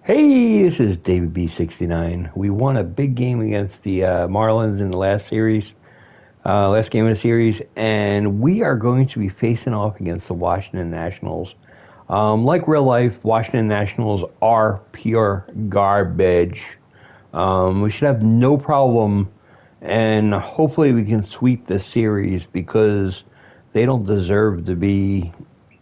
Hey, this is David B69. We won a big game against the Marlins in the last series, last game of the series, and we are going to be facing off against the Washington Nationals. Like real life, Washington Nationals are pure garbage. We should have no problem, and hopefully we can sweep this series because they don't deserve to be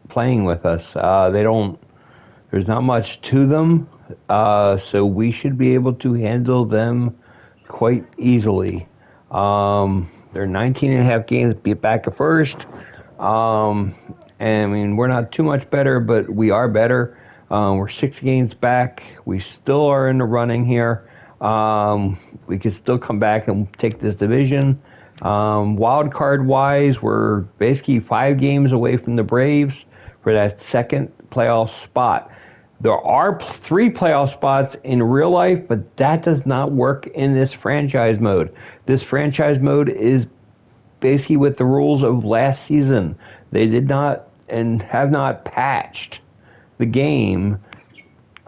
playing with us. There's not much to them. So we should be able to handle them quite easily. They're 19 and a half games back to first. And I mean, we're not too much better, but we are better. We're 6 games back. We still are in the running here. We could still come back and take this division. Wild card wise, we're basically 5 games away from the Braves for that second playoff spot. There are 3 playoff spots in real life, but that does not work in this franchise mode. This franchise mode is basically with the rules of last season. They did not and have not patched the game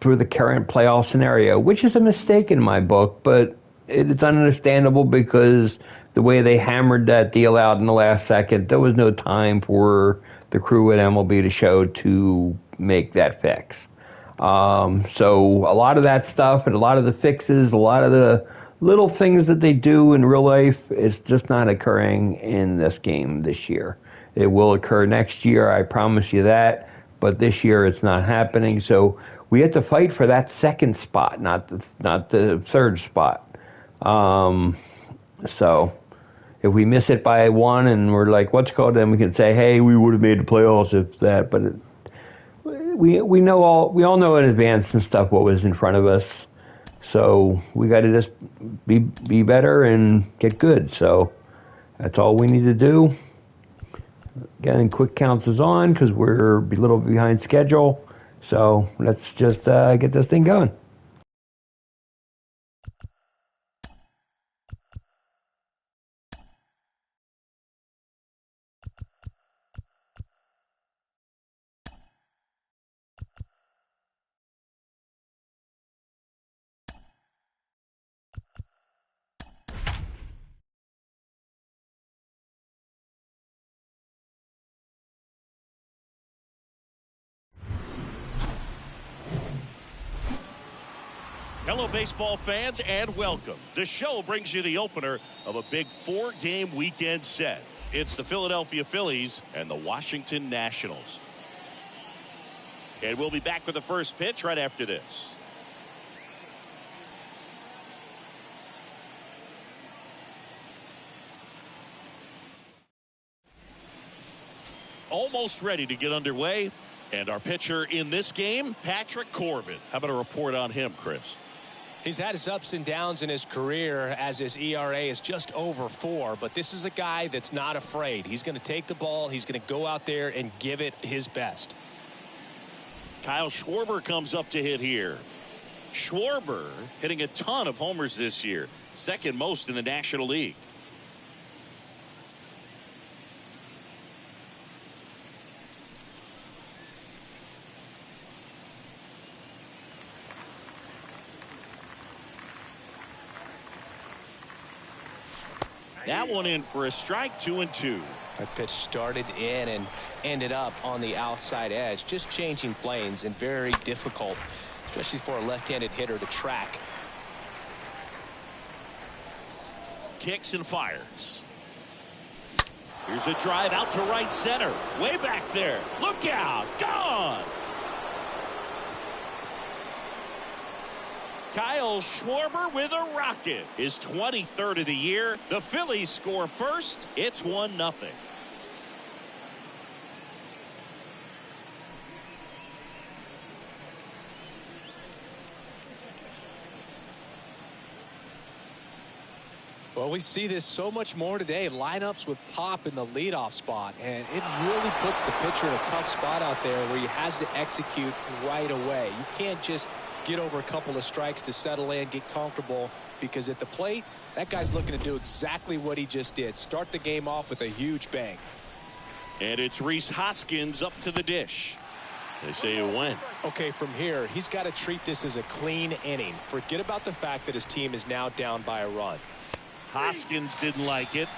for the current playoff scenario, which is a mistake in my book, but it's understandable because the way they hammered that deal out in the last second, there was no time for the crew at MLB The Show to make that fix. So a lot of that stuff and a lot of the fixes, a lot of the little things that they do in real life is just not occurring in this game this year. It will occur next year, I promise you that, but this year it's not happening. So we have to fight for that second spot, not the third spot. So if we miss it by 1 and we're like, what's called, then we can say, hey, we would have made the playoffs if that, but we all know in advance and stuff what was in front of us. So we got to just be better and get good. So that's all we need to do. Again, quick counts is on because we're a little behind schedule. So let's just get this thing going. Hello, baseball fans, and welcome. The show brings you the opener of a big 4-game weekend set. It's the Philadelphia Phillies and the Washington Nationals. And we'll be back with the first pitch right after this. Almost ready to get underway. And our pitcher in this game, Patrick Corbin. How about a report on him, Chris? He's had his ups and downs in his career as his ERA is just over 4, but this is a guy that's not afraid. He's going to take the ball. He's going to go out there and give it his best. Kyle Schwarber comes up to hit here. Schwarber hitting a ton of homers this year, second most in the National League. That one in for a strike, 2-2. That pitch started in and ended up on the outside edge, just changing planes and very difficult, especially for a left-handed hitter to track. Kicks and fires. Here's a drive out to right center. Way back there. Look out. Gone. Kyle Schwarber with a rocket. His 23rd of the year. The Phillies score first. It's 1-0. Well, we see this so much more today. Lineups with pop in the leadoff spot, and it really puts the pitcher in a tough spot out there where he has to execute right away. You can't just get over a couple of strikes to settle in, get comfortable, because at the plate, that guy's looking to do exactly what he just did. Start the game off with a huge bang. And it's Rhys Hoskins up to the dish. They say you win. Okay, from here, he's got to treat this as a clean inning. Forget about the fact that his team is now down by a run. Hoskins didn't like it,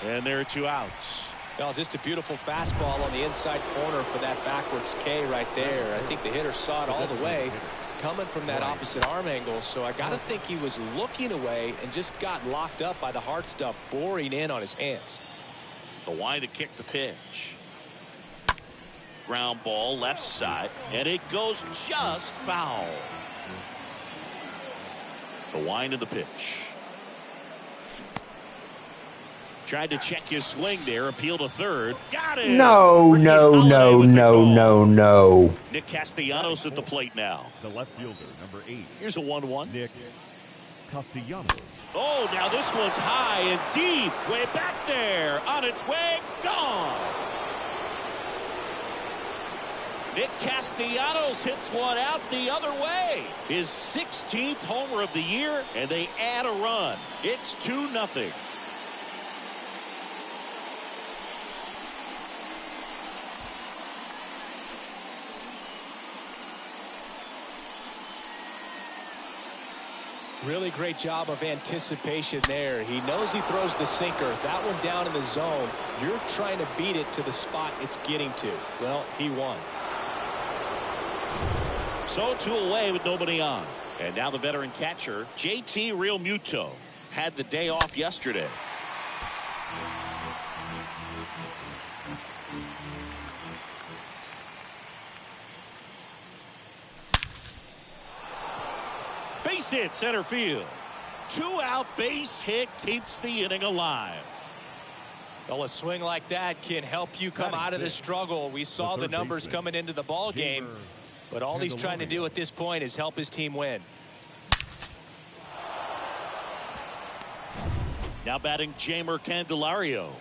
and there are 2 outs. Well, just a beautiful fastball on the inside corner for that backwards K right there. I think the hitter saw it all the way coming from that opposite arm angle, so I got to think he was looking away and just got locked up by the hard stuff boring in on his hands. The wind to kick the pitch. Ground ball left side, and it goes just foul. The wind of the pitch. Tried to check his swing there, appeal to third. Got it! No. Nick Castellanos at the plate now. The left fielder, number 8. Here's a 1-1. Nick Castellanos. Oh, now this one's high and deep. Way back there. On its way. Gone. Nick Castellanos hits one out the other way. His 16th homer of the year, and they add a run. It's 2-0. Really great job of anticipation there. He knows he throws the sinker. That one down in the zone. You're trying to beat it to the spot it's getting to. Well, he won. So 2 away with nobody on. And now the veteran catcher, JT Realmuto, had the day off yesterday. Base hit center field. 2-out base hit keeps the inning alive. Well, a swing like that can help you come out of the struggle. We saw the numbers coming into the ball game, but all he's trying to do at this point is help his team win. Now batting Jeimer Candelario.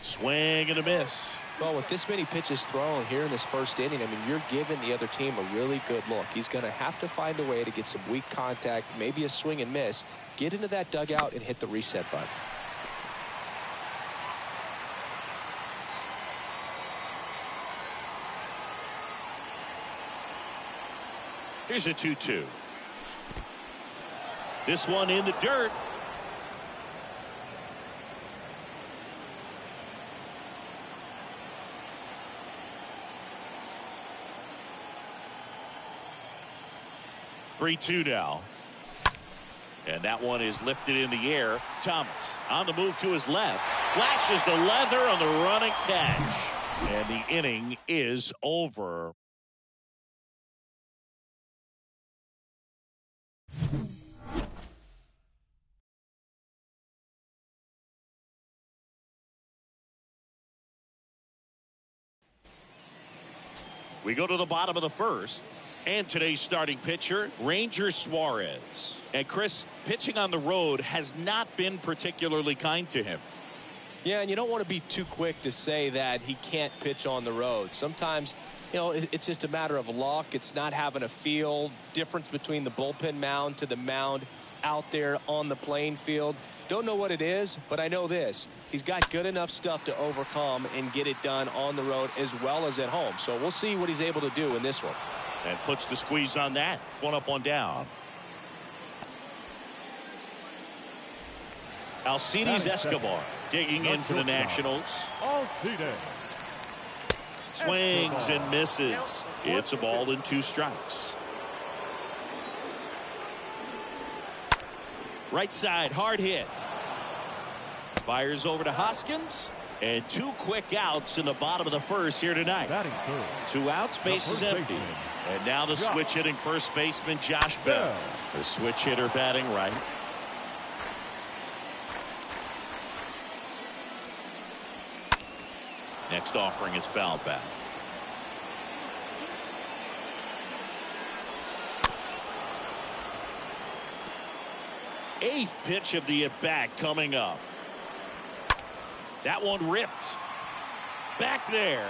Swing and a miss. Well, with this many pitches thrown here in this first inning, I mean, you're giving the other team a really good look. He's going to have to find a way to get some weak contact, maybe a swing and miss, get into that dugout and hit the reset button. Here's a 2-2. This one in the dirt. Three-2 now. And that one is lifted in the air. Thomas on the move to his left. Flashes the leather on the running catch. And the inning is over. We go to the bottom of the first. And today's starting pitcher, Ranger Suarez. And Chris, pitching on the road has not been particularly kind to him. Yeah, and you don't want to be too quick to say that he can't pitch on the road. Sometimes, you know, it's just a matter of luck. It's not having a feel. Difference between the bullpen mound to the mound out there on the playing field. Don't know what it is, but I know this. He's got good enough stuff to overcome and get it done on the road as well as at home. So we'll see what he's able to do in this one. And puts the squeeze on that. 1 up, 1 down. Alcides Escobar digging in for the Nationals. Swings and misses. It's a ball and 2 strikes. Right side, hard hit. Fires over to Hoskins. And 2 quick outs in the bottom of the first here tonight. 2 outs, base is empty. And now the switch hitting first baseman Josh Bell. The switch hitter batting right. Next offering is foul back. Eighth pitch of the at-bat coming up. That one ripped. Back there.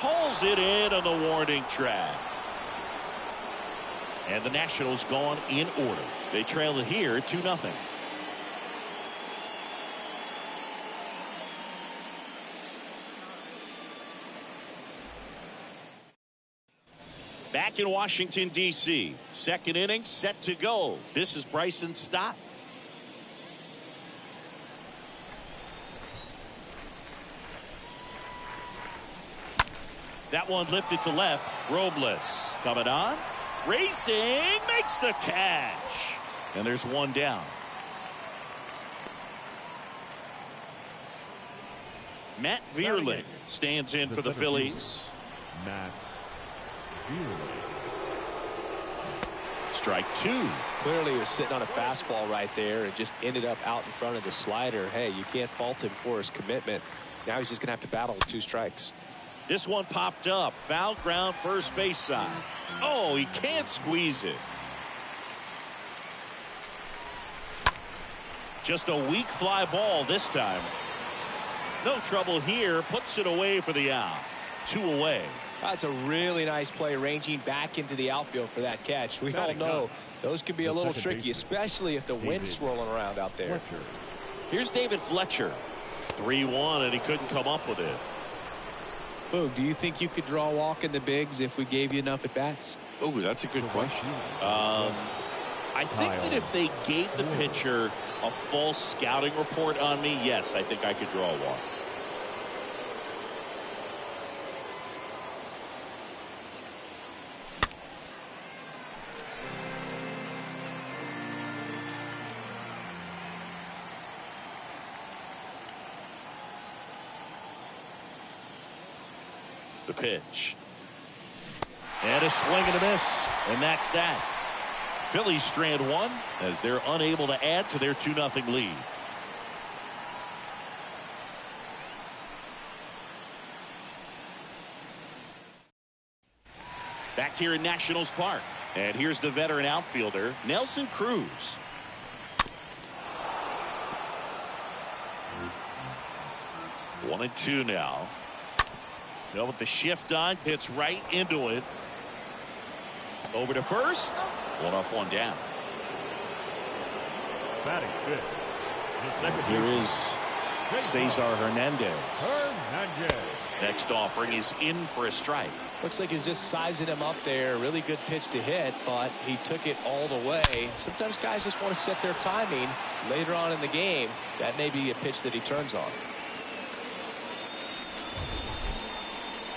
Pulls it in on the warning track. And the Nationals gone in order. They trail it here 2-0. Back in Washington, D.C. Second inning set to go. This is Bryson Stott. That one lifted to left. Robles coming on. Racing, makes the catch. And there's one down. Matt Vierling stands in for the Phillies. Matt Vierling. Strike two. Clearly he was sitting on a fastball right there and just ended up out in front of the slider. Hey, you can't fault him for his commitment. Now he's just going to have to battle with 2 strikes. This one popped up. Foul ground, first base side. Oh, he can't squeeze it. Just a weak fly ball this time. No trouble here. Puts it away for the out. 2 away. That's a really nice play, ranging back into the outfield for that catch. We all know those can be a little tricky, especially if the wind's swirling around out there. Fletcher. Here's David Fletcher. 3-1, and he couldn't come up with it. Boog, do you think you could draw a walk in the bigs if we gave you enough at bats? Oh, that's a good question. I think that if they gave the pitcher a false scouting report on me, yes, I think I could draw a walk. The pitch. And a swing and a miss. And that's that. Phillies strand 1 as they're unable to add to their 2-0 lead. Back here in Nationals Park. And here's the veteran outfielder, Nelson Cruz. One and two now. Well, with the shift on, hits right into it. Over to first. 1 up, 1 down. Batting good. Here is Cesar Hernandez. Next offering is in for a strike. Looks like he's just sizing him up there. Really good pitch to hit, but he took it all the way. Sometimes guys just want to set their timing later on in the game. That may be a pitch that he turns on.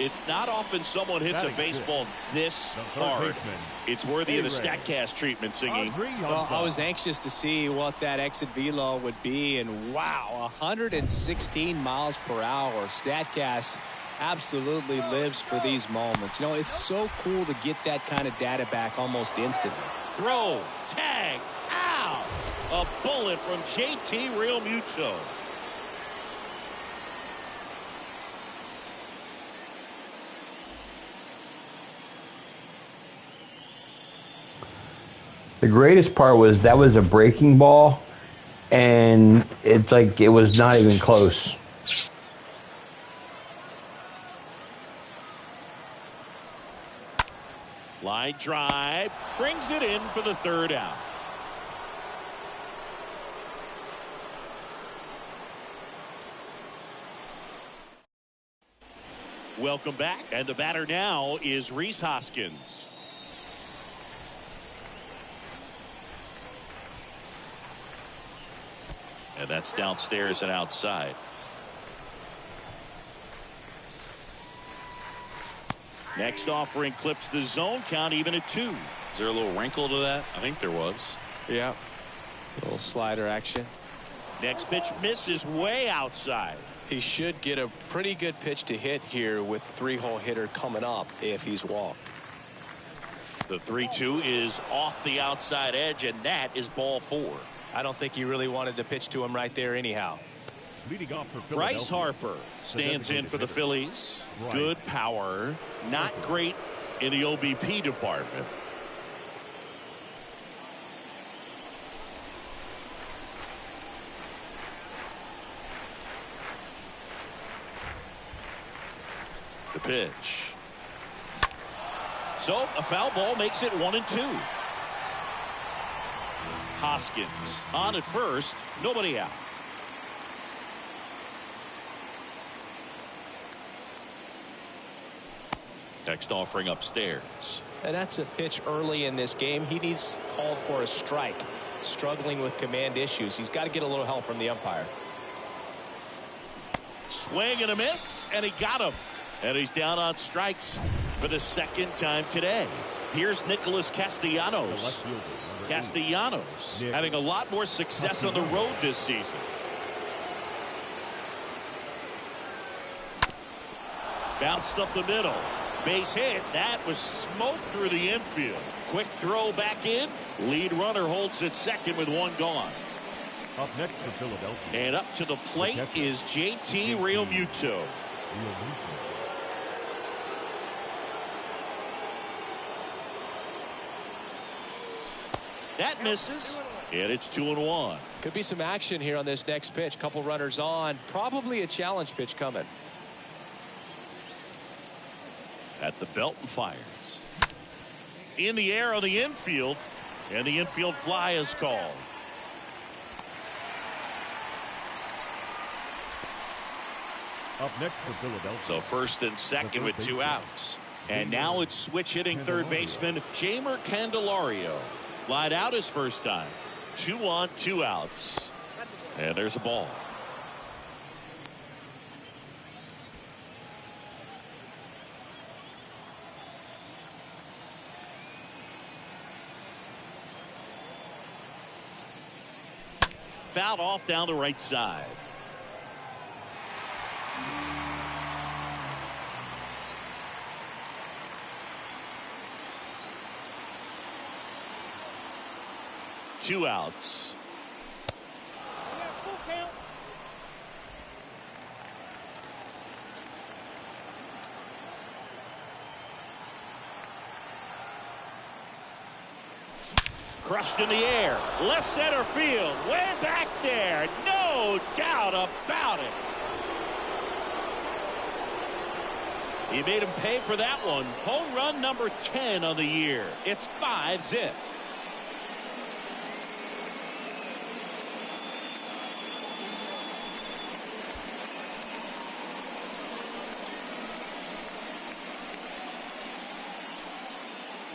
It's not often someone hits a baseball this hard. It's worthy of the StatCast treatment, Singy. Well, I was anxious to see what that exit velo would be, and wow, 116 miles per hour. StatCast absolutely lives for these moments. You know, it's so cool to get that kind of data back almost instantly. Throw, tag, out. A bullet from JT Realmuto. The greatest part was that was a breaking ball, and it's like it was not even close. Line drive, brings it in for the 3rd out. Welcome back, and the batter now is Rhys Hoskins. And that's downstairs and outside. Next offering clips the zone count even at 2. Is there a little wrinkle to that? I think there was. Yeah. A little slider action. Next pitch misses way outside. He should get a pretty good pitch to hit here with 3-hole hitter coming up if he's walked. The 3-2 is off the outside edge, and that is ball 4. I don't think he really wanted to pitch to him right there anyhow. Leading off for Rhys Harper stands in for the Phillies. Good power, not great in the OBP department. The pitch. So a foul ball makes it 1 and 2. Hoskins on at first, nobody out. Next offering upstairs. And that's a pitch early in this game. He needs called for a strike. Struggling with command issues. He's got to get a little help from the umpire. Swing and a miss, and he got him. And he's down on strikes for the second time today. Here's Nicholas Castellanos. Castellanos having a lot more success on the road this season. Bounced up the middle. Base hit. That was smoked through the infield. Quick throw back in. Lead runner holds at second with one gone. Up next for Philadelphia. And up to the plate is JT Realmuto. That misses. And it's 2-1. Could be some action here on this next pitch. Couple runners on. Probably a challenge pitch coming. At the belt and fires. In the air on the infield. And the infield fly is called. Up next for Philadelphia. So first and second with two outs. And now it's switch hitting third baseman Jeimer Candelario. Flied out his first time. 2 on, 2 outs. And there's a ball. Fouled off down the right side. Two outs. Crushed in the air. Left center field. Way back there. No doubt about it. He made him pay for that one. Home run number 10 on the year. It's 5-zip.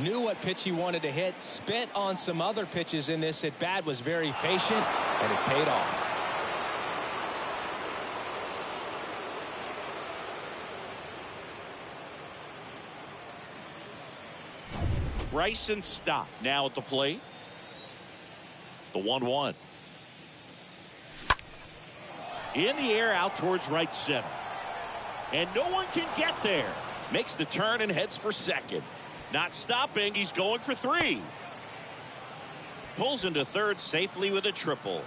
Knew what pitch he wanted to hit. Spent on some other pitches in this at bat. Was very patient, and it paid off. Bryson Stott now at the plate. The 1-1. In the air out towards right center. And no one can get there. Makes the turn and heads for second. Not stopping. He's going for 3. Pulls into third safely with a triple.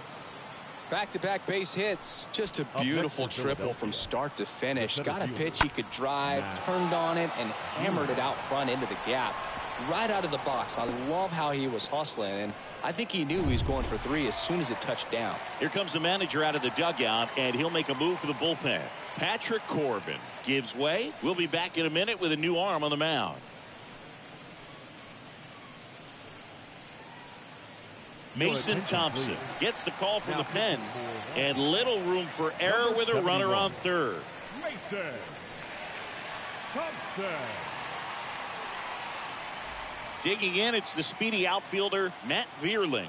Back-to-back base hits. Just a beautiful triple from start to finish. Got a pitch he could drive, turned on it, and hammered it out front into the gap. Right out of the box. I love how he was hustling, and I think he knew he was going for 3 as soon as it touched down. Here comes the manager out of the dugout, and he'll make a move for the bullpen. Patrick Corbin gives way. We'll be back in a minute with a new arm on the mound. Mason Thompson gets the call from the pen, and little room for error with a runner on third. Mason Thompson. Digging in, it's the speedy outfielder Matt Vierling.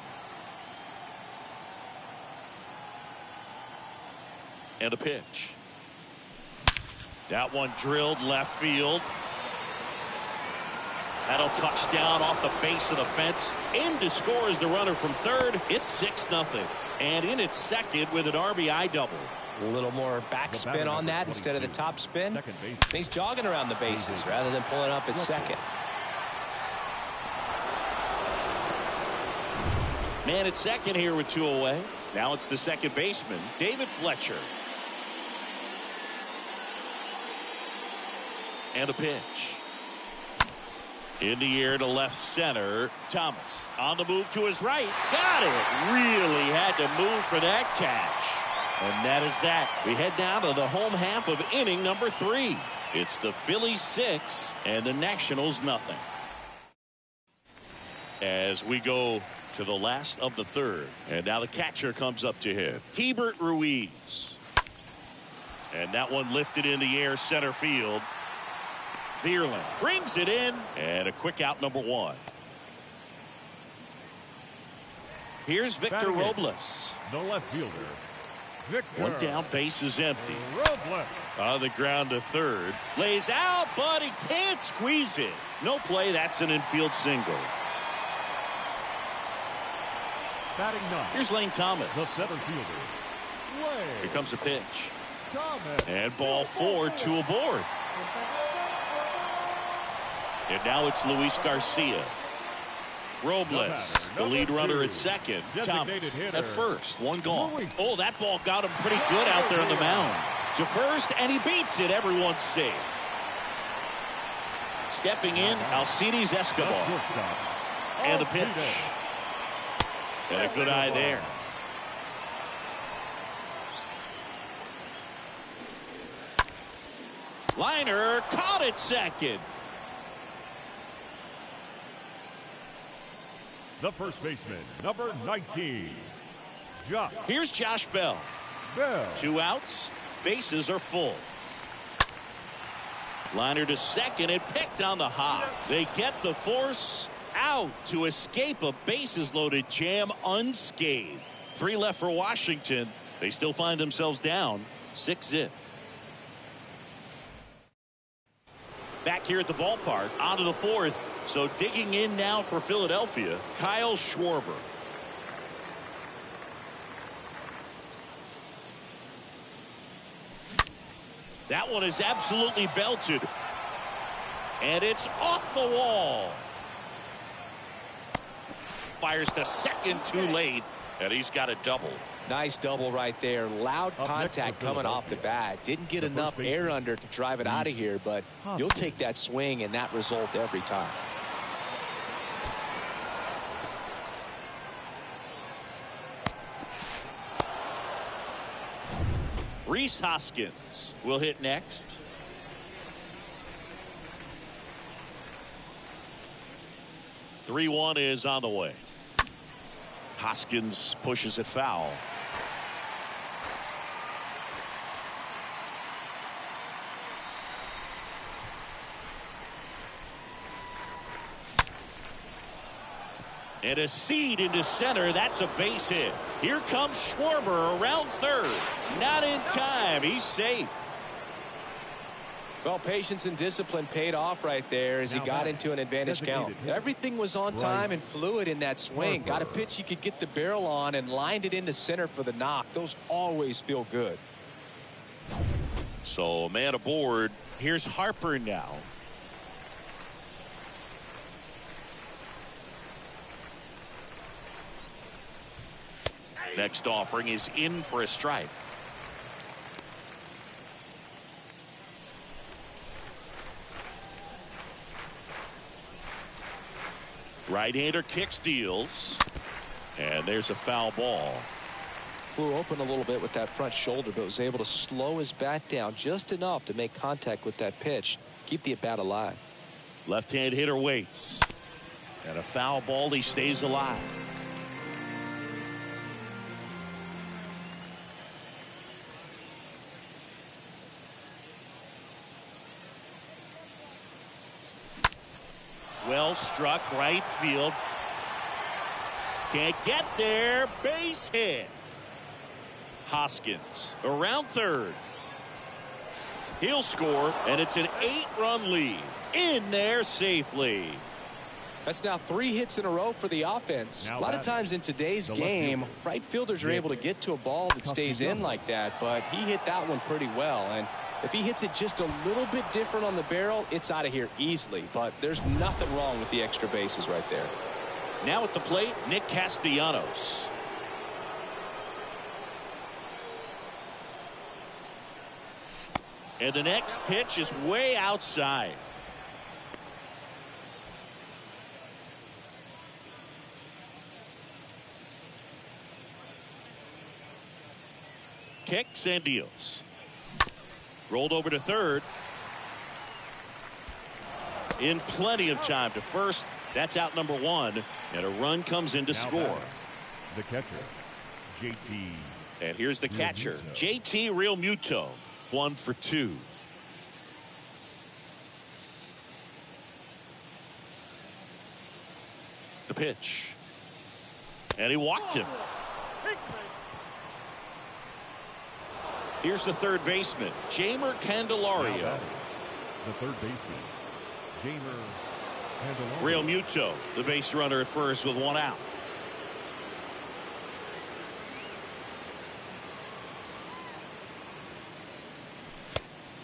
And a pitch. That one drilled left field. That'll touch down off the base of the fence. In to score is the runner from third. It's 6-0. And in at second with an RBI double. A little more backspin on that instead of the top spin. And he's jogging around the bases rather than pulling up at second. Man at second here with 2 away. Now it's the second baseman, David Fletcher. And a pitch. In the air to left center. Thomas on the move to his right. Got it. Really had to move for that catch. And that is that. We head down to the home half of inning number 3. It's the Phillies 6 and the Nationals nothing. As we go to the last of the third. And now the catcher comes up to hit. Hebert Ruiz. And that one lifted in the air center field. Vierling brings it in. And a quick out, number one. Here's Victor Robles. The left fielder, Victor. One down, base is empty. Robles. On the ground to third. Lays out, but he can't squeeze it. No play. That's an infield single. Batting ninth, Here's Lane Thomas. the center fielder, Lane Here comes the pitch. Thomas. And ball four, two aboard. And now it's Luis Garcia. Robles, the lead runner at second. Thomas at first. One gone. Oh, that ball got him pretty good out there on the mound. To first, and he beats it. Everyone's safe. Stepping in, Alcides Escobar. And the pitch. And a good eye there. Liner caught at second. The first baseman, number 19, Josh. Here's Josh Bell. Bell. Two outs. Bases are full. Liner to second and picked on the hop. They get the force out to escape a bases loaded jam unscathed. 3 left for Washington. They still find themselves down 6-0. Back here at the ballpark, onto the fourth. So digging in now for Philadelphia, Kyle Schwarber. That one is absolutely belted. And it's off the wall. Fires to second too late. And he's got a double. Nice double right there. Loud contact coming off the bat. Didn't get enough air under to drive it out of here, but you'll take that swing and that result every time. Rhys Hoskins will hit next. .3-1 is on the way. Hoskins pushes it foul. And a seed into center. That's a base hit. Here comes Schwarber around third. Not in time. He's safe. Well, patience and discipline paid off right there as he got into an advantage count. Everything was on time and fluid in that swing. Got a pitch he could get the barrel on and lined it into center for the knock. Those always feel good. So a man aboard. Here's Harper now. Next offering is in for a strike. Right-hander kicks, deals. And there's a foul ball. Flew open a little bit with that front shoulder, but was able to slow his bat down just enough to make contact with that pitch. Keep the at-bat alive. Left-hand hitter waits. And a foul ball. He stays alive. Well struck, right field. Can't get there. Base hit. Hoskins around third. He'll score, and it's an 8-run lead. In there safely. That's now 3 hits in a row for the offense. A lot of times in today's game, right fielders are able to get to a ball that stays in like that, but he hit that one pretty well. And if he hits it just a little bit different on the barrel, it's out of here easily. But there's nothing wrong with the extra bases right there. Now at the plate, Nick Castellanos. And the next pitch is way outside. Kicks and deals. Rolled over to third. In plenty of time to first. That's out number 1. And a run comes in to score. The catcher, JT. And here's the catcher, JT Realmuto, 1 for 2. The pitch. And he walked him. Here's the third baseman, Jeimer Candelario. The third baseman, Jeimer Candelario. Realmuto, the base runner at first with 1 out.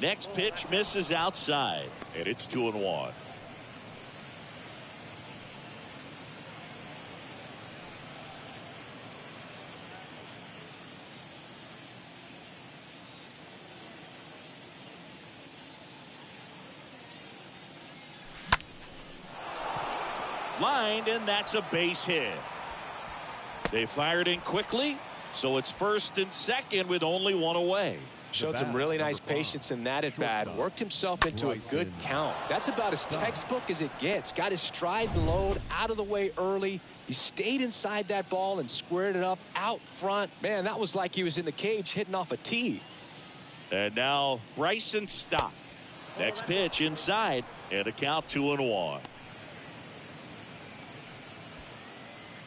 Next pitch misses outside, and it's 2-1. Lined, and that's a base hit. They fired in quickly, so it's first and second with only 1 away. Showed some really nice patience in that at bat. Worked himself into a good count. That's about as textbook as it gets. Got his stride and load out of the way early. He stayed inside that ball and squared it up out front. Man, that was like he was in the cage hitting off a tee. And now Bryson Stott. Next pitch inside, and a count 2-1.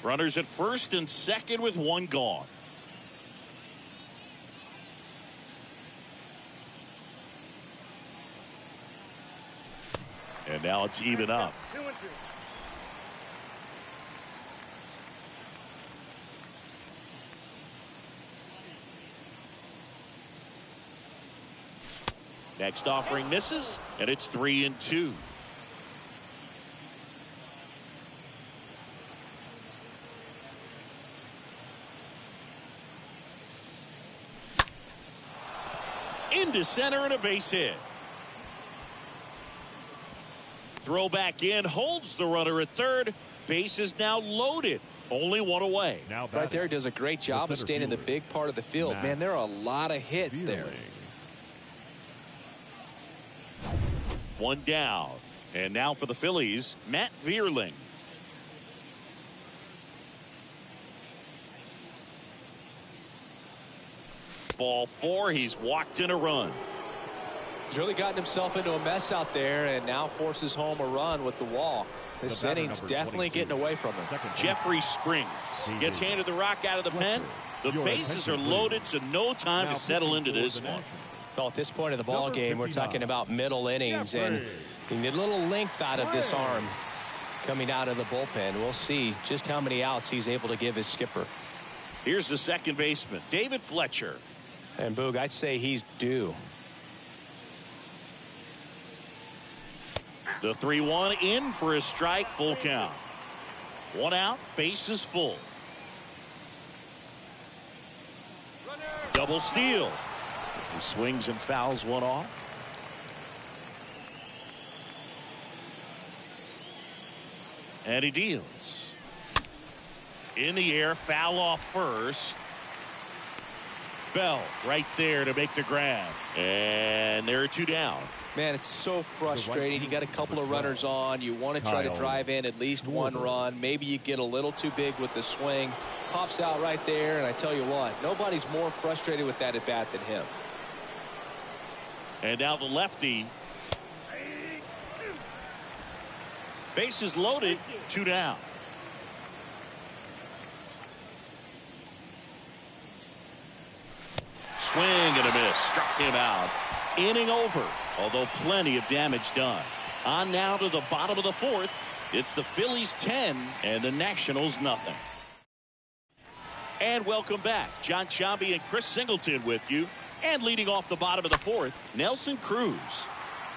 Runners at first and second with 1 gone. And now it's even up. Next offering misses, and it's 3-2. Into center and a base hit. Throw back in, holds the runner at third. Base is now loaded. Only 1 away. Now right there, does a great job of staying in the big part of the field. Man, there are a lot of hits there. 1 down. And now for the Phillies, Matt Vierling. Ball 4, he's walked in a run. He's really gotten himself into a mess out there and now forces home a run with the walk. This inning's definitely getting away from him. Jeffrey Springs gets handed the rock out of the pen. The bases are loaded, so no time to settle into this one. Well, at this point of the ball game, we're talking about middle innings, and you need a little length out of this arm coming out of the bullpen. We'll see just how many outs he's able to give his skipper. Here's the second baseman, David Fletcher. And Boog, I'd say he's due. The 3-1 in for a strike, full count. 1 out, base is full. Double steal. He swings and fouls one off. And he deals. In the air, foul off first. Bell right there to make the grab. And there are 2 down. Man, it's so frustrating. You got a couple of runners on. You want to try to drive in at least 1 run. Maybe you get a little too big with the swing. Pops out right there, and I tell you what, nobody's more frustrated with that at bat than him. And now the lefty. Bases loaded, 2 down. Swing and a miss. Struck him out. Inning over, although plenty of damage done. On now to the bottom of the 4th. It's the Phillies 10 and the Nationals nothing. And welcome back. John Chambi and Chris Singleton with you. And leading off the bottom of the 4th, Nelson Cruz.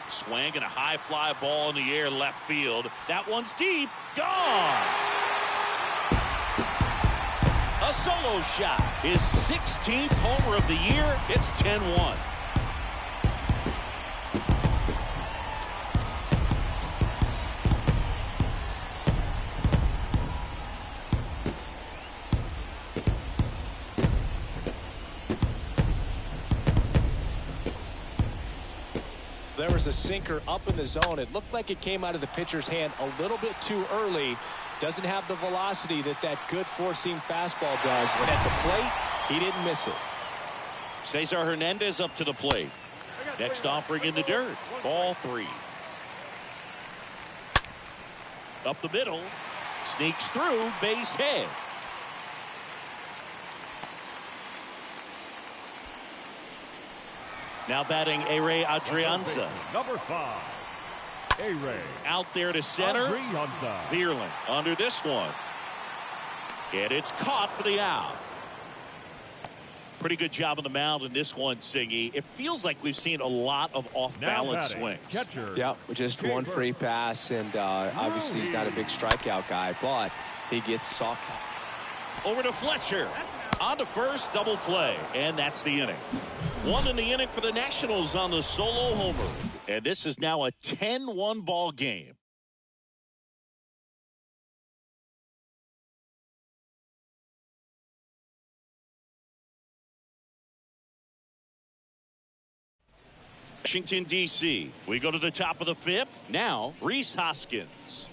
Swing and a high fly ball in the air left field. That one's deep. Gone! A solo shot. His 16th homer of the year. It's 10-1. There was a sinker up in the zone. It looked like it came out of the pitcher's hand a little bit too early. Doesn't have the velocity that good four-seam fastball does. And at the plate, he didn't miss it. Cesar Hernandez up to the plate. Next offering in the dirt. Ball 3. Up the middle. Sneaks through. Base hit. Now batting A-Ray Adrianza. Number 5. A-Ray. Out there to center. Adrianza. Vierling under this one. And it's caught for the out. Pretty good job on the mound in this one, Singy. It feels like we've seen a lot of off-balance swings. Catcher. Yep, just one free pass, and obviously he's not a big strikeout guy, but he gets soft. Over to Fletcher. On to first, double play, and that's the inning. 1 in the inning for the Nationals on the solo homer. And this is now a 10-1 ball game. Washington, D.C. We go to the top of the 5th. Now, Rhys Hoskins.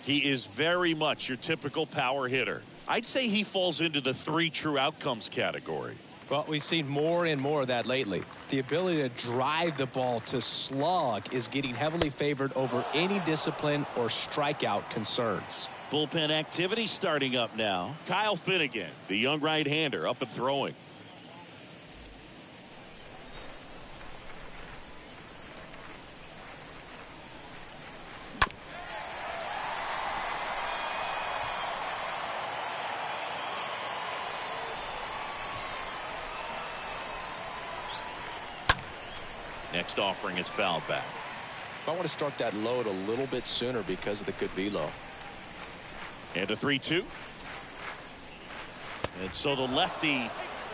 He is very much your typical power hitter. I'd say he falls into the 3 true outcomes category. Well, we've seen more and more of that lately. The ability to drive the ball, to slug, is getting heavily favored over any discipline or strikeout concerns. Bullpen activity starting up now. Kyle Finnegan, the young right-hander, up and throwing. Next offering is fouled back. I want to start that load a little bit sooner because of the good velo. And a 3-2. And so the lefty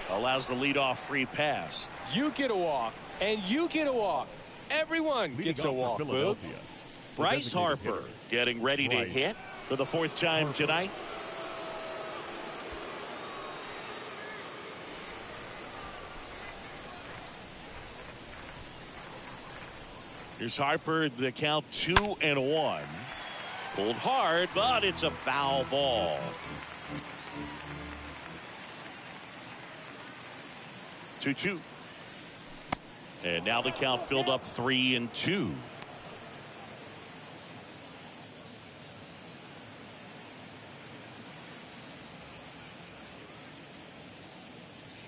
allows the leadoff free pass. You get a walk, and you get a walk. Everyone gets a walk. Philadelphia. Rhys Harper getting ready to hit for the 4th time tonight. Here's Harper, the count 2-1. Pulled hard, but it's a foul ball. 2-2. And now the count filled up 3-2.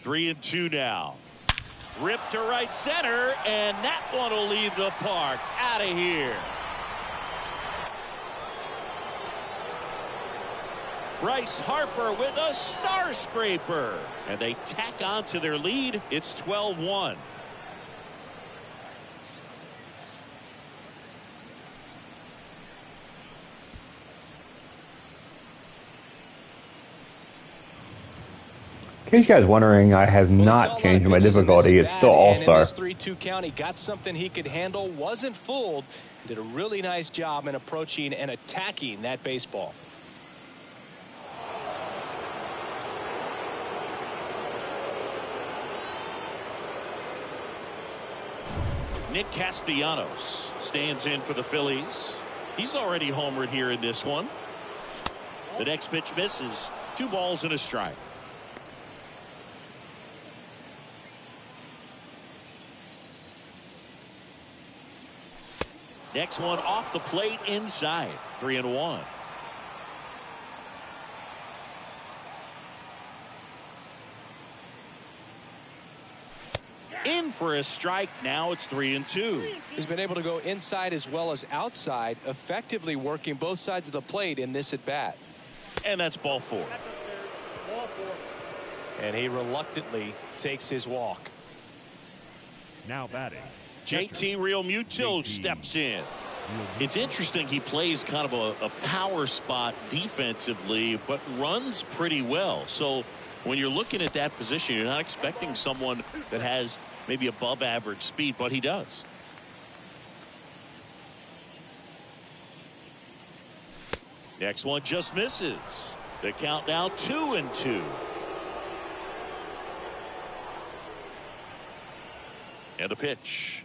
Three and two now. Ripped to right center, and that one will leave the park. Out of here. Rhys Harper with a star scraper. And they tack on to their lead. It's 12-1. In case you guys wondering, I have not changed my difficulty. It's still All-Star. 3-2 count, he got something he could handle, wasn't fooled, did a really nice job in approaching and attacking that baseball. Nick Castellanos stands in for the Phillies. He's already homered here in this one. The next pitch misses. 2 balls and a strike. Next one off the plate inside. 3-1. In for a strike. Now it's 3-2. He's been able to go inside as well as outside, effectively working both sides of the plate in this at bat. And that's ball 4. And he reluctantly takes his walk. Now batting. JT Realmuto steps in. It's interesting, he plays kind of a power spot defensively, but runs pretty well. So when you're looking at that position, you're not expecting someone that has maybe above average speed, but he does. Next one just misses. The count now 2-2. And a pitch.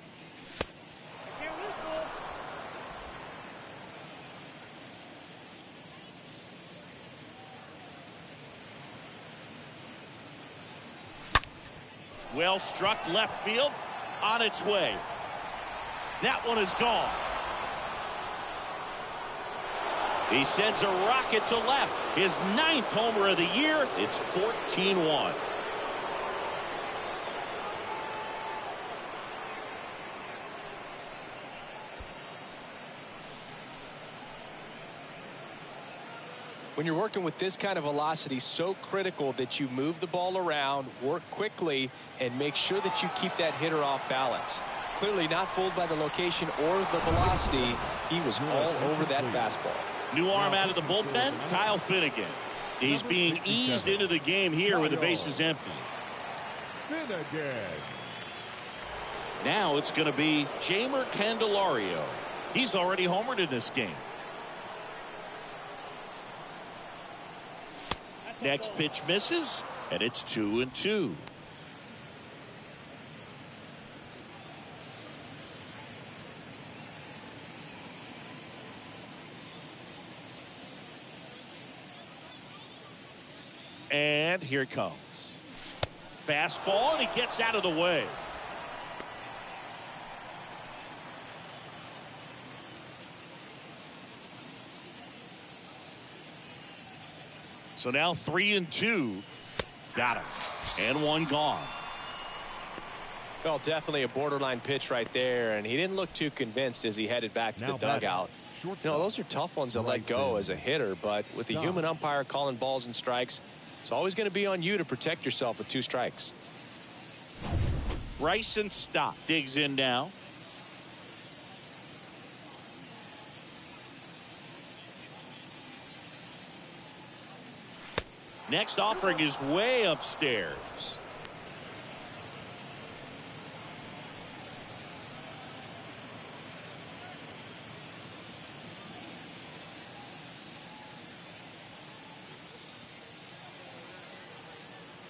Well struck left field, on its way. That one is gone. He sends a rocket to left. His 9th homer of the year. It's 14-1. When you're working with this kind of velocity, so critical that you move the ball around, work quickly, and make sure that you keep that hitter off balance. Clearly not fooled by the location or the velocity. He was all over that fastball. New arm out of the bullpen, Kyle Finnegan. He's being eased into the game here with the bases empty. Now it's going to be Jeimer Candelario. He's already homered in this game. Next pitch misses, and it's 2-2. And here it comes. Fastball, and he gets out of the way. So now 3-2. Got him. And one gone. Well, definitely a borderline pitch right there, and he didn't look too convinced as he headed back to the dugout. You know, those are tough ones to let go as a hitter, but with the human umpire calling balls and strikes, it's always going to be on you to protect yourself with 2 strikes. Bryson Stott digs in now. Next offering is way upstairs.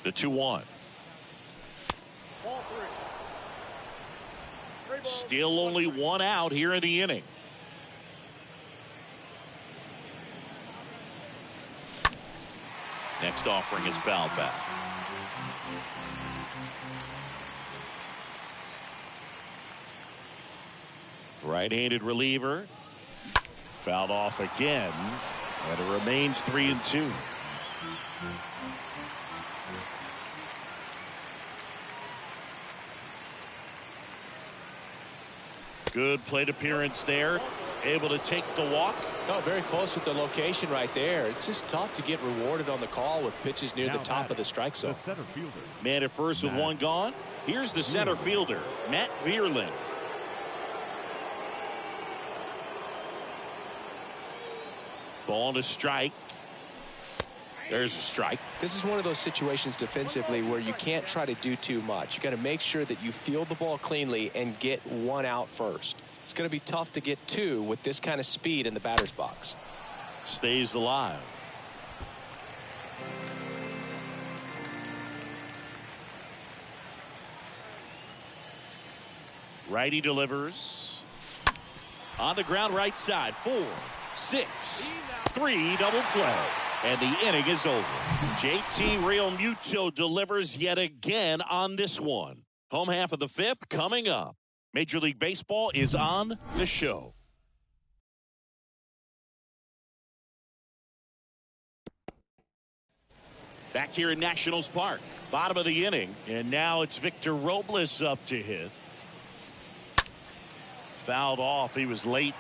The 2-1. Still only 1 out here in the inning. Next offering is fouled back. Right-handed reliever. Fouled off again. And it remains 3-2. Good plate appearance there. Able to take the walk. No, very close with the location right there. It's just tough to get rewarded on the call with pitches near the top of the strike zone. Man at first with 1 gone. Here's the center fielder, Matt Vierling. Ball to strike. There's a strike. This is one of those situations defensively where you can't try to do too much. You got to make sure that you field the ball cleanly and get 1 out first. It's going to be tough to get 2 with this kind of speed in the batter's box. Stays alive. Righty delivers. On the ground right side. 4, 6, 3 double play. And the inning is over. JT Realmuto delivers yet again on this one. Home half of the 5th coming up. Major League Baseball is on the show. Back here in Nationals Park. Bottom of the inning. And now it's Victor Robles up to hit. Fouled off. He was late.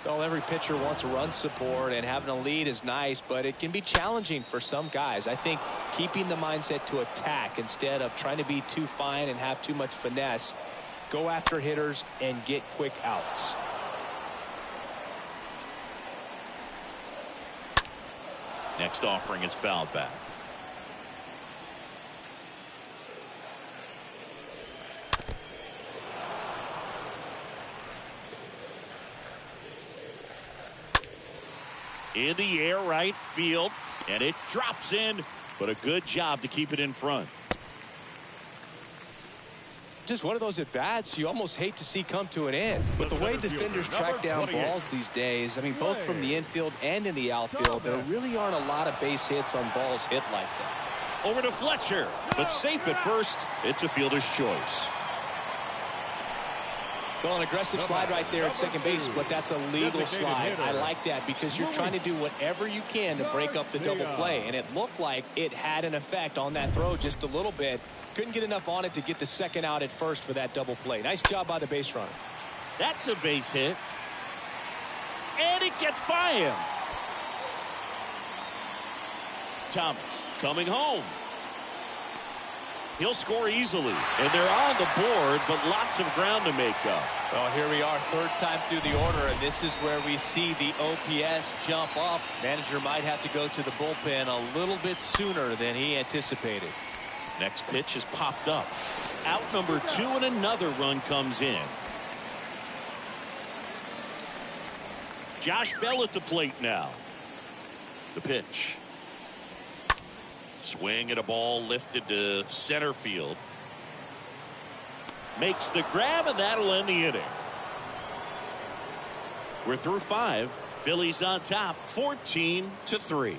Well, every pitcher wants run support, and having a lead is nice, but it can be challenging for some guys. I think keeping the mindset to attack instead of trying to be too fine and have too much finesse, go after hitters and get quick outs. Next offering is fouled back. In the air, right field, and it drops in, but a good job to keep it in front. Just one of those at-bats you almost hate to see come to an end. With the way defenders track down balls these days, I mean, both from the infield and in the outfield, there really aren't a lot of base hits on balls hit like that. Over to Fletcher, but safe at first. It's a fielder's choice. Well, an aggressive slide right there at second base, but that's a legal slide. I like that because you're trying to do whatever you can to break up the double play, and it looked like it had an effect on that throw just a little bit. Couldn't get enough on it to get the second out at first for that double play. Nice job by the base runner. That's a base hit. And it gets by him. Thomas coming home. He'll score easily, and they're on the board, but lots of ground to make up. Well, here we are, third time through the order, and this is where we see the OPS jump up. Manager might have to go to the bullpen a little bit sooner than he anticipated. Next pitch is popped up. Out number 2, and another run comes in. Josh Bell at the plate now. The pitch. Swing at a ball lifted to center field. Makes the grab, and that'll end the inning. We're through 5. Phillies on top, 14-3.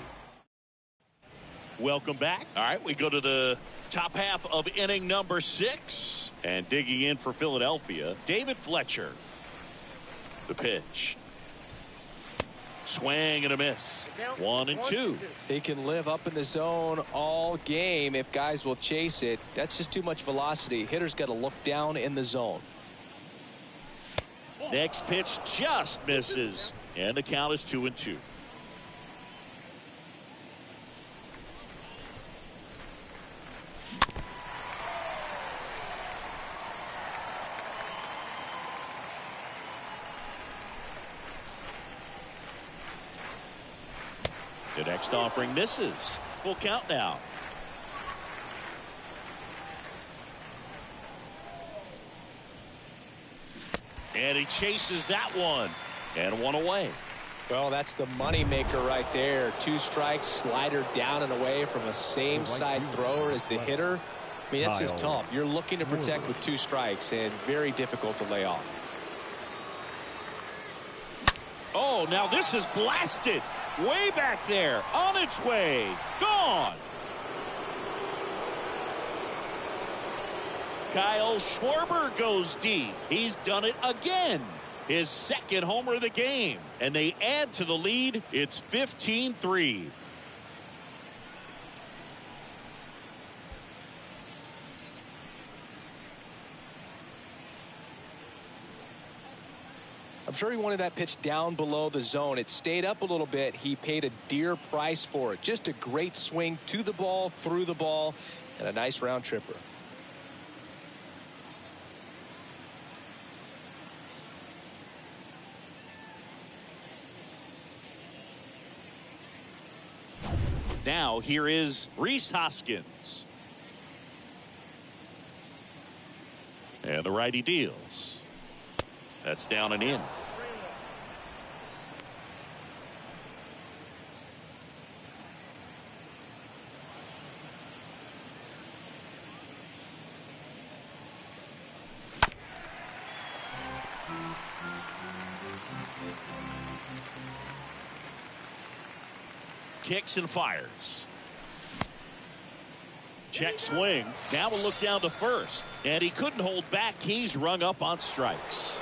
Welcome back. All right, we go to the top half of inning number 6. And digging in for Philadelphia, David Fletcher. The pitch. Swing and a miss. 1-2. He can live up in the zone all game if guys will chase it. That's just too much velocity. Hitter's got to look down in the zone. Next pitch just misses, and the count is 2-2. The next offering misses. Full count now. And he chases that one. And one away. Well, that's the money maker right there. 2 strikes, slider down and away from a same side thrower as the hitter. I mean, that's just tough. You're looking to protect with 2 strikes and very difficult to lay off. Oh, now this is blasted. Way back there, on its way, gone. Kyle Schwarber goes deep. He's done it again. His second homer of the game. And they add to the lead. It's 15-3. I'm sure he wanted that pitch down below the zone. It stayed up a little bit. He paid a dear price for it. Just a great swing to the ball, through the ball, and a nice round tripper. Now here is Rhys Hoskins. And the righty deals. That's down and in. Kicks and fires. Check swing. Now we'll look down to first. And he couldn't hold back. He's rung up on strikes.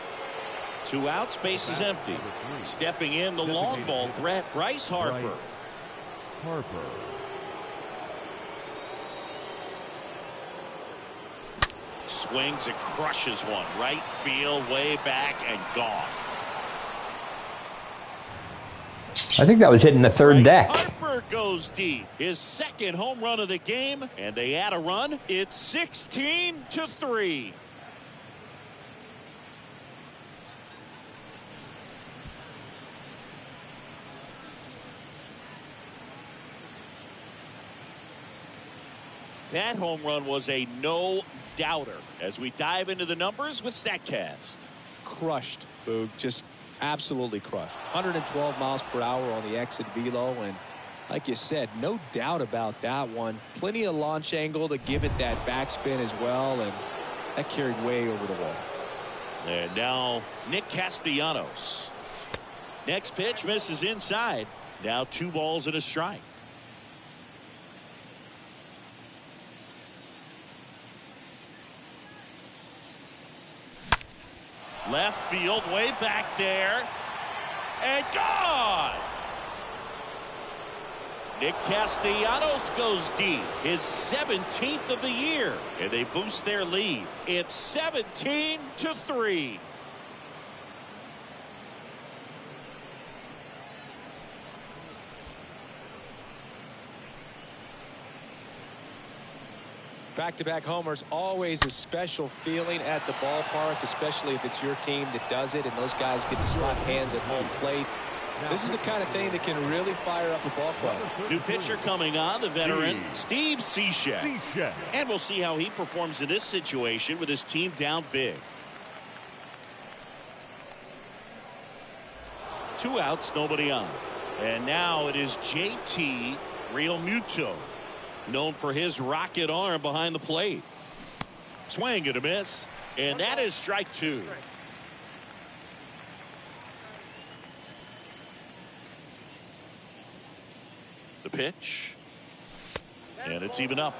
2 outs, base is empty. Stepping in, the long ball threat, Rhys Harper. Swings and crushes one. Right field, way back, and gone. I think that was hitting the third deck. Harper goes deep. His second home run of the game, and they add a run. It's 16-3. That home run was a no-doubter as we dive into the numbers with StatCast. Crushed, Boog. Just absolutely crushed. 112 miles per hour on the exit velo, and like you said, no doubt about that one. Plenty of launch angle to give it that backspin as well, and that carried way over the wall. And now Nick Castellanos. Next pitch misses inside. Now 2 balls and a strike. Left field, way back there. And gone! Nick Castellanos goes deep. His 17th of the year. And they boost their lead. It's 17-3. Back-to-back homers, always a special feeling at the ballpark, especially if it's your team that does it and those guys get to slap hands at home plate. This is the kind of thing that can really fire up a ball club. New pitcher coming on, the veteran, Steve Cishek. And we'll see how he performs in this situation with his team down big. 2 outs, nobody on. And now it is JT Realmuto, known for his rocket arm behind the plate. Swing and a miss. And that is strike 2. The pitch. And it's even up.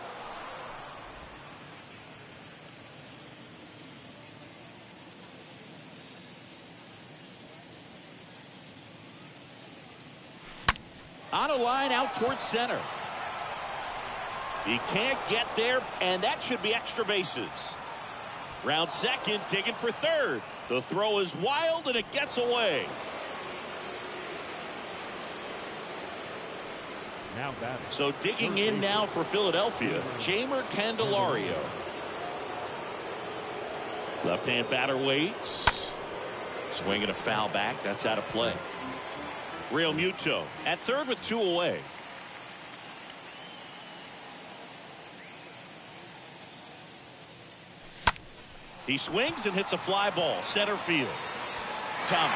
On a line out towards center. He can't get there, and that should be extra bases. Round second, digging for third. The throw is wild, and it gets away. So digging in now for Philadelphia, Jeimer Candelario. Left-hand batter waits. Swinging a foul back. That's out of play. Realmuto at third with 2 away. He swings and hits a fly ball, center field. Thomas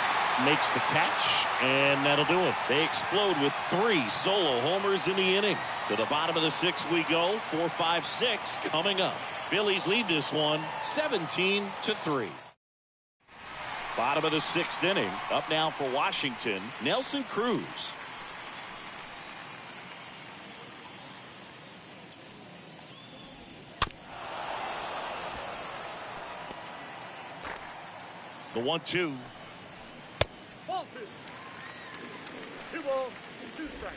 makes the catch, and that'll do it. They explode with 3 solo homers in the inning. To the bottom of the 6th we go. 4, 5, 6 coming up. Phillies lead this one 17-3. Bottom of the 6th inning. Up now for Washington, Nelson Cruz. The 1-2. Ball 2. 2 balls, 2 strikes.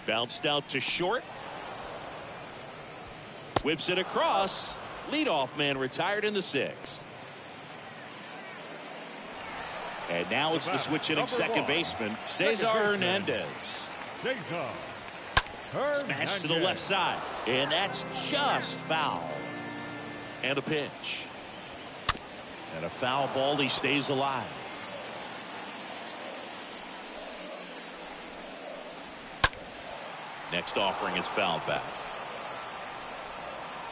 Bounced out to short. Whips it across. Leadoff man retired in the 6th. And now it's the switch hitting second baseman, Cesar Hernandez. Smash to the left side. And that's just foul. And a pitch. And a foul ball. He stays alive. Next offering is fouled back.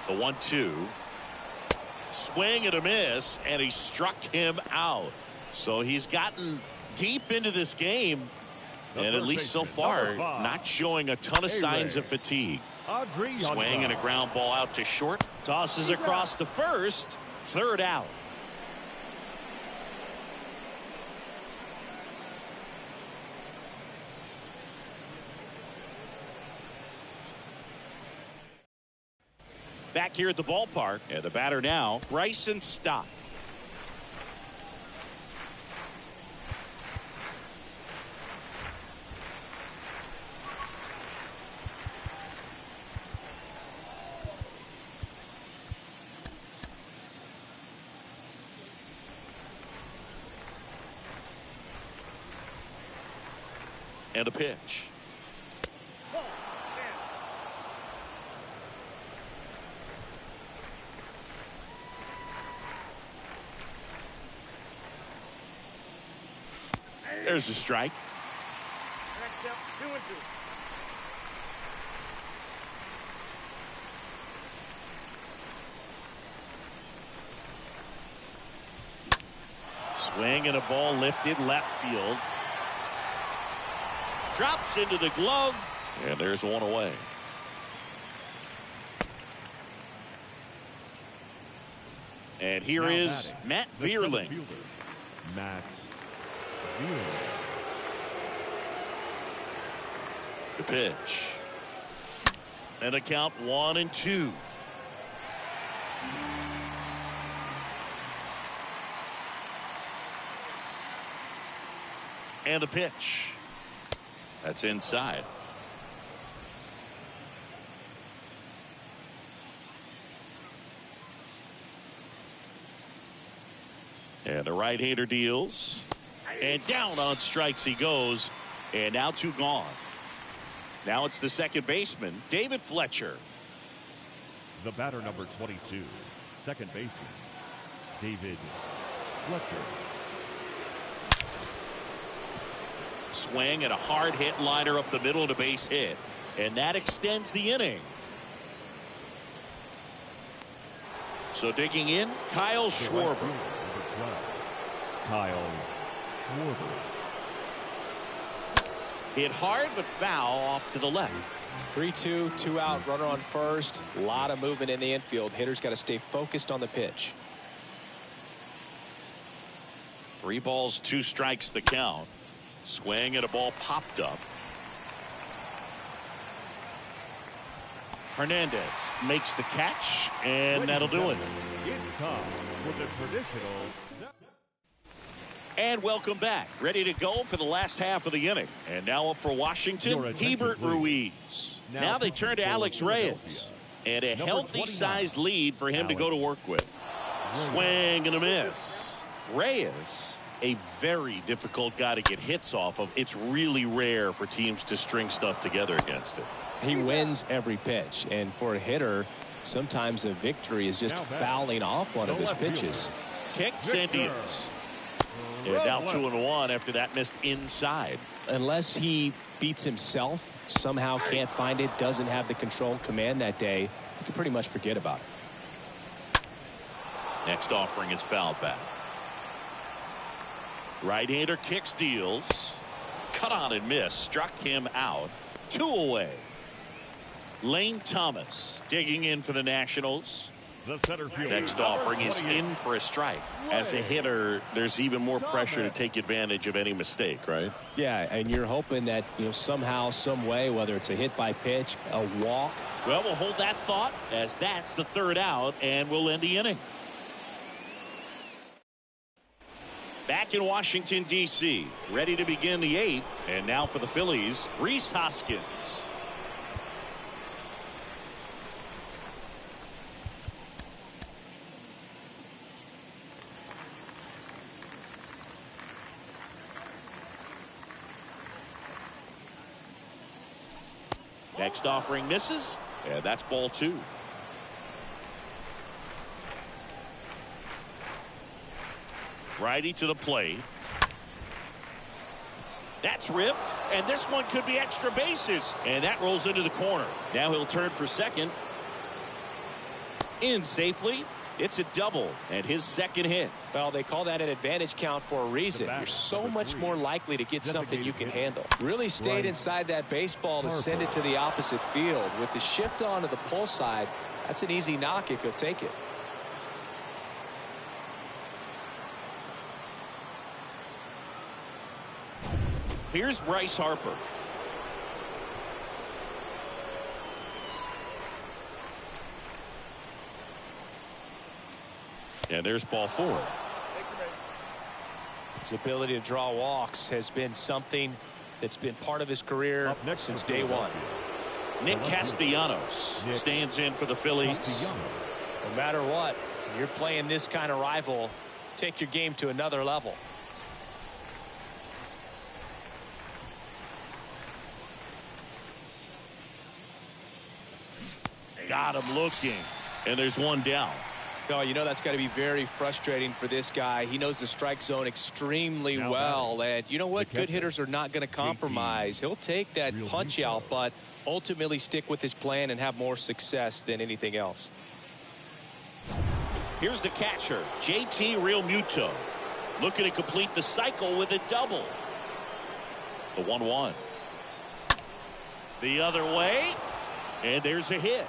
The 1-2. Swing and a miss. And he struck him out. So he's gotten deep into this game. And at least so far, not showing a ton of signs of fatigue. Swing and a ground ball out to short. Tosses across to first. 3rd out. Back here at the ballpark. And the batter now, Bryson Stott. And a pitch. There's a strike. Next up, 2-2. Swing and a ball lifted left field. Drops into the glove. And there's one away. And here is Matt Vierling. Matt The pitch. And a count 1-2. And the pitch. That's inside. And the right-hander deals. And down on strikes he goes. And now 2 gone. Now it's the second baseman, David Fletcher. The batter, number 22, second baseman, David Fletcher. Swing and a hard hit liner up the middle of the base hit. And that extends the inning. So digging in, Kyle Schwarber. Number 12, Kyle Schwarber. Hit hard but foul off to the left. 3-2, 2 out, runner on first. A lot of movement in the infield. Hitter's got to stay focused on the pitch. 3 balls, 2 strikes the count. Swing and a ball popped up. Hernandez makes the catch, and that'll do it. It's time for the traditional. And welcome back. Ready to go for the last half of the inning. And now up for Washington, Hebert Ruiz. Now they turn to Alex Reyes. And a healthy-sized lead for him to go to work with. Swing and a miss. Reyes, a very difficult guy to get hits off of. It's really rare for teams to string stuff together against him. He wins every pitch. And for a hitter, sometimes a victory is just fouling off one of his pitches. Kicks and deals. And now 2-1 after that missed inside. Unless he beats himself, somehow can't find it, doesn't have the control and command that day, you can pretty much forget about it. Next offering is fouled back. Right-hander kicks, deals. Cut on and miss. Struck him out. 2 away. Lane Thomas digging in for the Nationals. The center field. Next offering is in for a strike. As a hitter, there's even more pressure to take advantage of any mistake, right? Yeah, and you're hoping that, somehow, some way, whether it's a hit by pitch, a walk. Well, we'll hold that thought as that's the 3rd out, and we'll end the inning. Back in Washington, D.C., ready to begin the 8th. And now for the Phillies, Rhys Hoskins. Next offering misses, and that's ball 2. Righty to the plate. That's ripped, and this one could be extra bases, and that rolls into the corner. Now he'll turn for second. In safely. It's a double and his second hit. Well, they call that an advantage count for a reason. You're so much more likely to get something you can handle. Really stayed inside that baseball to send it to the opposite field. With the shift on to the pull side, that's an easy knock if you'll take it. Here's Bryce Harper. And there's ball 4. His ability to draw walks has been something that's been part of his career since day one. Nick Castellanos stands in for the Phillies. No matter what, you're playing this kind of rival, take your game to another level. Got him looking. And there's one down. Oh, that's got to be very frustrating for this guy. He knows the strike zone extremely well. And you know what? Good hitters are not going to compromise. He'll take that punch out, but ultimately stick with his plan and have more success than anything else. Here's the catcher, JT Realmuto. Looking to complete the cycle with a double. The 1-1. The other way. And there's a hit.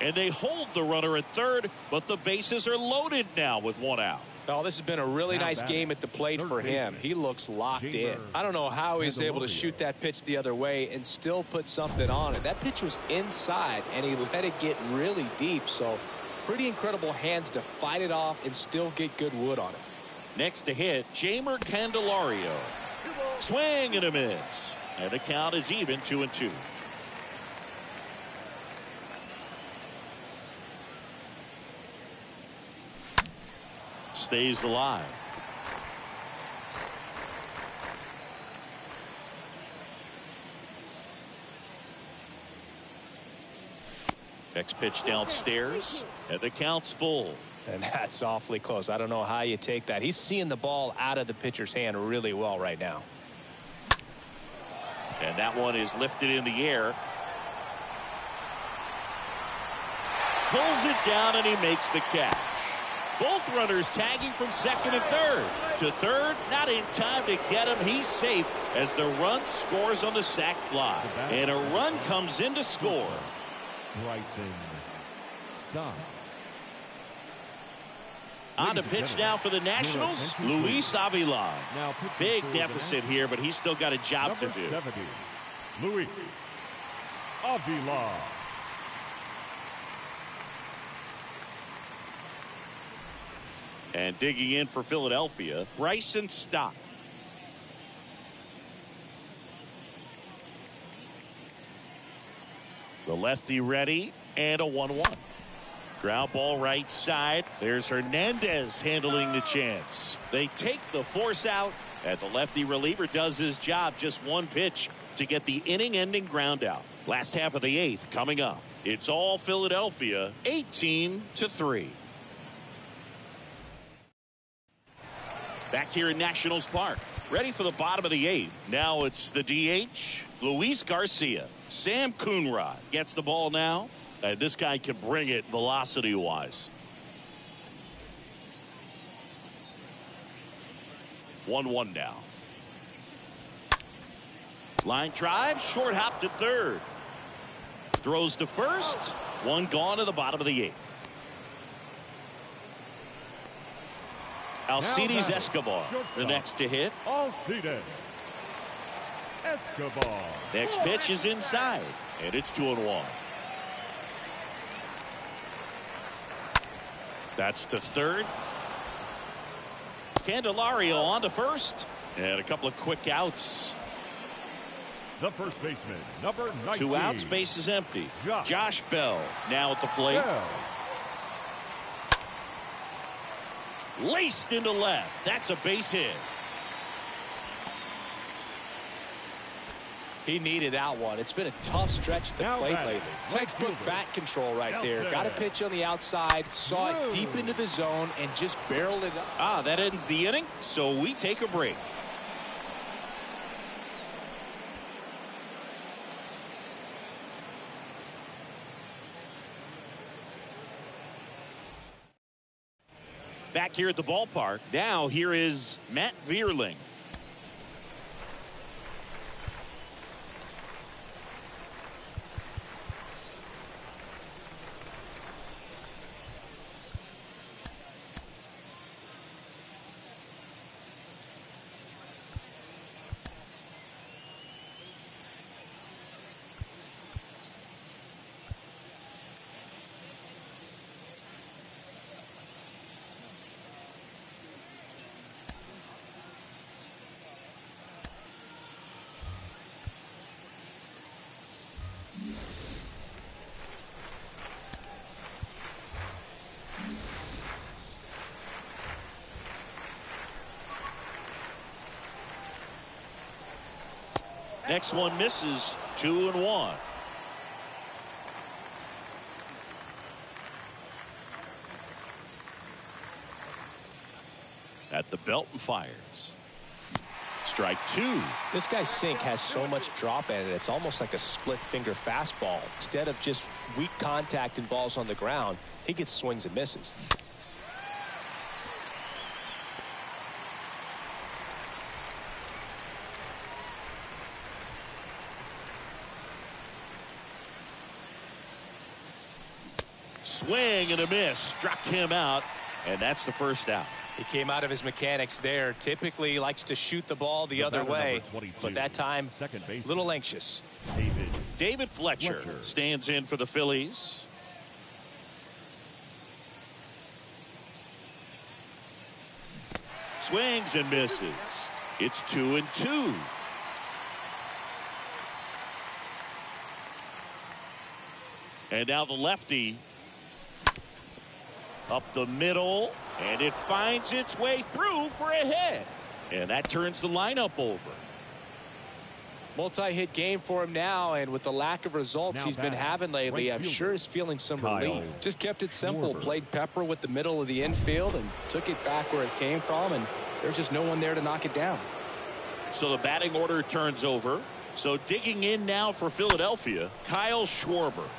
And they hold the runner at third, but the bases are loaded now with 1 out. Oh, this has been a really nice game at the plate for him. He looks locked in. I don't know how he's able to shoot that pitch the other way and still put something on it. That pitch was inside, and he let it get really deep. So pretty incredible hands to fight it off and still get good wood on it. Next to hit, Jeimer Candelario. Swing and a miss. And the count is even, 2-2. Stays alive. Next pitch downstairs, and the count's full. And that's awfully close. I don't know how you take that. He's seeing the ball out of the pitcher's hand really well right now. And that one is lifted in the air. Pulls it down, and he makes the catch. Both runners tagging from second and third. To third, not in time to get him. He's safe as the run scores on the sac fly. And a run comes in to score. Bryson stops. On the pitch now for the Nationals, Luis Avila. Big deficit here, but he's still got a job to do. 70, Luis Avila. And digging in for Philadelphia, Bryson Stott. The lefty ready, and a 1-1. Ground ball right side. There's Hernandez handling the chance. They take the force out, and the lefty reliever does his job. Just one pitch to get the inning-ending ground out. Last half of the eighth coming up. It's all Philadelphia, 18-3. Back here in Nationals Park, ready for the bottom of the eighth. Now it's the DH, Luis Garcia. Sam Coonrod gets the ball now. And this guy can bring it velocity-wise. 1-1 now. Line drive, short hop to third. Throws to first. One gone to the bottom of the eighth. Alcides Escobar, the next to hit. Alcides Escobar. Next pitch is inside, and it's 2-1. That's to third. Candelario on to first, and a couple of quick outs. The first baseman, number 19. 2 outs, base is empty. Josh Bell now at the plate. Laced into left. That's a base hit. He needed that one. It's been a tough stretch at the plate lately. Textbook bat control right there. Got a pitch on the outside, saw it deep into the zone, and just barreled it up. That ends the inning, so we take a break. Back here at the ballpark, now here is Matt Vierling. Next one misses. 2-1. At the belt and fires. Strike 2. This guy's sink has so much drop in it. It's almost like a split finger fastball. Instead of just weak contact and balls on the ground, he gets swings and misses. Swing and a miss. Struck him out, and that's the first out. He came out of his mechanics there. Typically likes to shoot the ball the other way, but that time a little anxious. David Fletcher stands in for the Phillies. Swings and misses. It's 2-2. And now the lefty up the middle, and it finds its way through for a hit. And that turns the lineup over. Multi-hit game for him now, and with the lack of results he's been having lately, I'm sure he's feeling some relief. Just kept it simple, played pepper with the middle of the infield, and took it back where it came from, and there's just no one there to knock it down. So the batting order turns over. So digging in now for Philadelphia, Kyle Schwarber.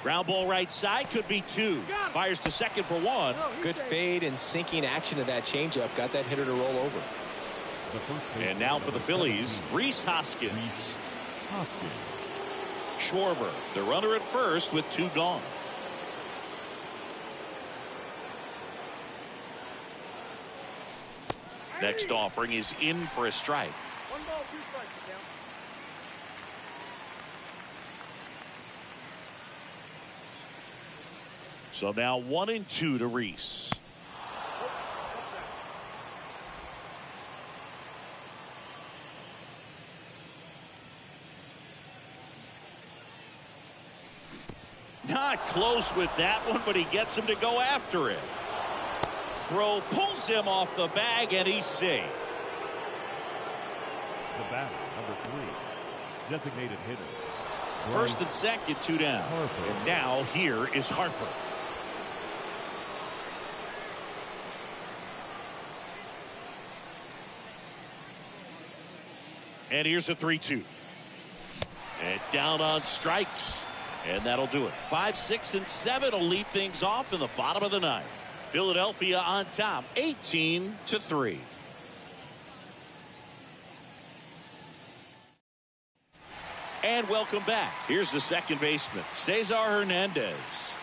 Ground ball right side, could be two. Fires to second for one. Good fade and sinking action of that changeup. Got that hitter to roll over. And now for the Phillies, Rhys Hoskins. Schwarber, the runner at first with two gone. Next offering is in for a strike. 1 ball, 2 strikes, down. So now 1-2 to Rhys. Not close with that one, but he gets him to go after it. Throw pulls him off the bag, and he's safe. The batter, number 3, designated hitter. First and second, 2 down. And now here is Harper. And here's a 3-2. And down on strikes. And that'll do it. 5, 6, and 7 will lead things off in the bottom of the ninth. Philadelphia on top, 18-3. And welcome back. Here's the second baseman, Cesar Hernandez.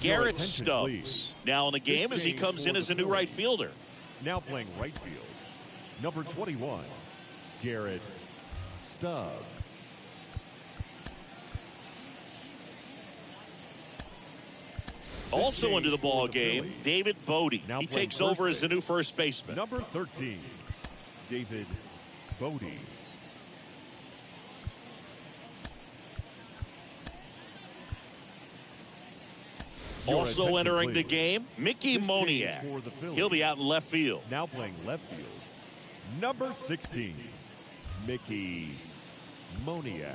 Garrett Stubbs now in the game as he comes in as a new right fielder. Now playing right field, number 21, Garrett Stubbs. Also into the ball game, David Bodie. He takes over as the new first baseman. Number 13, David Bodie. Also entering the game, Mickey Moniak. He'll be out in left field. Now playing left field, number 16, Mickey Moniak.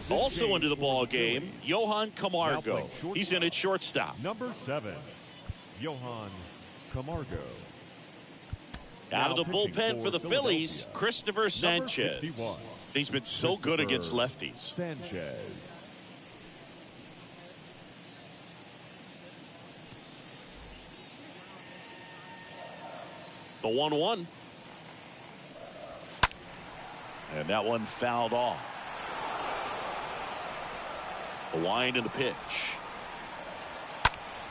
Also into the ball game, Johan Camargo. He's in at shortstop. Number 7, Johan Camargo. Out of the bullpen for the Phillies, Christopher Sanchez. He's been so good against lefties. Sanchez. The 1-1. And that one fouled off. The wind and the pitch.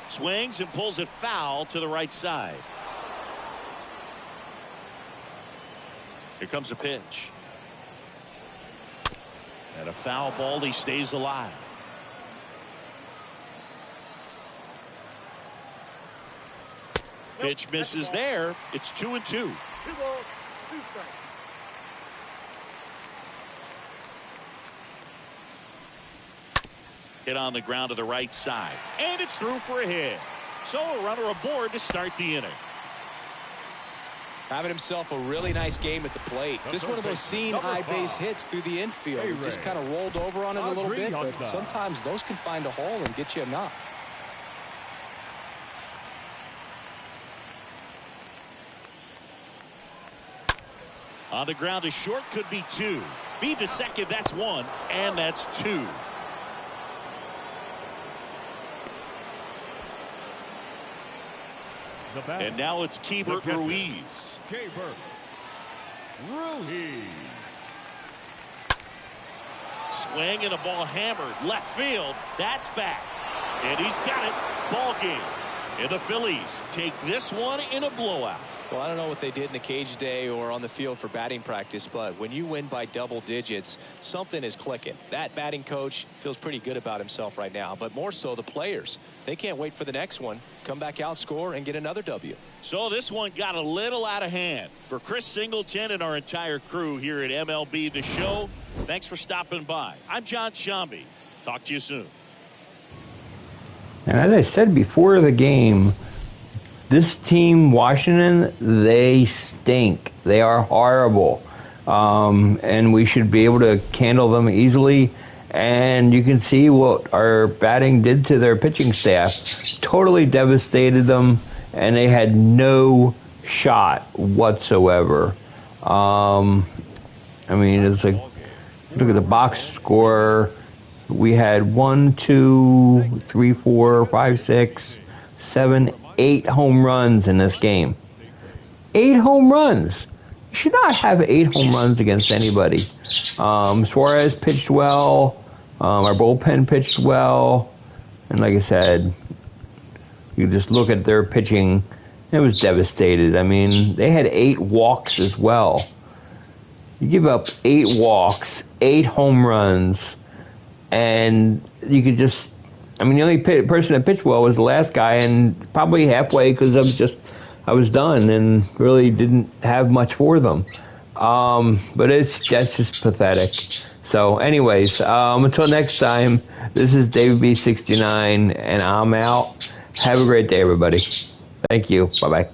Swings and pulls it foul to the right side. Here comes a pitch. And a foul ball. He stays alive. Pitch misses there. It's 2-2. 2 balls, 2 strikes. Hit on the ground to the right side. And it's through for a hit. So a runner aboard to start the inning. Having himself a really nice game at the plate. Just one of those seeing high base hits through the infield. He just kind of rolled over on it a little bit, but sometimes those can find a hole and get you a knock. On the ground to short, could be 2. Feed to second, that's 1, and that's 2. And now it's Keibert Ruiz. Keibert Ruiz. Swing and a ball hammered. Left field. That's back. And he's got it. Ball game. And the Phillies take this one in a blowout. Well, I don't know what they did in the cage today or on the field for batting practice, but when you win by double digits, something is clicking. That batting coach feels pretty good about himself right now, but more so the players. They can't wait for the next one. Come back out, score, and get another W. So this one got a little out of hand. For Chris Singleton and our entire crew here at MLB The Show, thanks for stopping by. I'm John Shambi. Talk to you soon. And as I said before the game, this team, Washington, they stink. They are horrible. And we should be able to handle them easily. And you can see what our batting did to their pitching staff. Totally devastated them, and they had no shot whatsoever. I mean, it's like, look at the box score. We had 1, 2, 3, 4, 5, 6, 7, 8 home runs in this game. 8 home runs. You should not have 8 home runs against anybody. Suarez pitched well. Our bullpen pitched well. And like I said, you just look at their pitching. It was devastated. I mean, they had 8 walks as well. You give up 8 walks, 8 home runs, and you could just... I mean, the only person that pitched well was the last guy, and probably halfway because I was done and really didn't have much for them. But that's just pathetic. So, anyways, until next time, this is David B69, and I'm out. Have a great day, everybody. Thank you. Bye-bye.